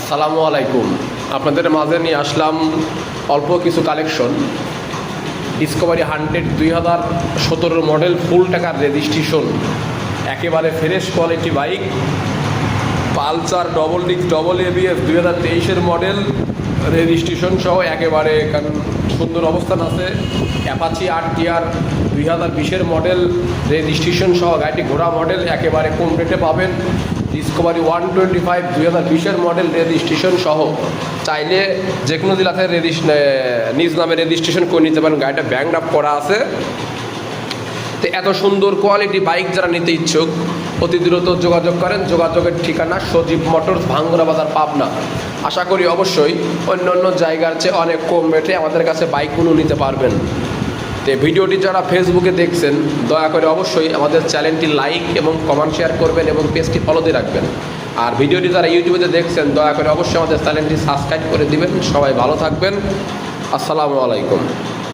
আসসালামু আলাইকুম। আপনাদের মাঝে নিয়ে আসলাম অল্প কিছু কালেকশন। ডিসকভারি 100 2017 মডেল ফুল টাকার রেজিস্ট্রেশন, একেবারে fresh quality bike. Pulsar double disc double ABS 2023-এর মডেল রেজিস্ট্রেশন সহ একেবারে সুন্দর অবস্থান আছে। অ্যাপাচি RTR 2020-এর মডেল রেজিস্ট্রেশন সহ গাড়িটি ঘোড়া মডেল, একেবারে কম রেটে পাবেন। ডিসকভারি 125 2020-এর মডেল রেজিস্ট্রেশন সহ চাইলে যে কোনো জেলাতে নিজ নামে রেজিস্ট্রেশন করে নিতে পারেন। গাড়িটা ব্যাংক আপ করা আছে। তো এত সুন্দর কোয়ালিটি বাইক যারা নিতে ইচ্ছুক অতি দ্রুত যোগাযোগ করেন। যোগাযোগের ঠিকানা সজীব মোটরস, ভাঙ্গুরা বাজার, পাবনা। আশা করি অবশ্যই অন্য অন্য জায়গার চেয়ে অনেক কম রেটে আমাদের কাছে বাইকগুলো নিতে পারবেন। তো ভিডিওটি যারা ফেসবুকে দেখছেন দয়া করে অবশ্যই আমাদের চ্যানেলটি লাইক এবং কমেন্ট শেয়ার করবেন এবং পেজটি ফলো দিয়ে রাখবেন। আর ভিডিওটি যারা ইউটিউবে দেখছেন দয়া করে অবশ্যই আমাদের চ্যানেলটি সাবস্ক্রাইব করে দিবেন। সবাই ভালো থাকবেন। আসসালামু আলাইকুম।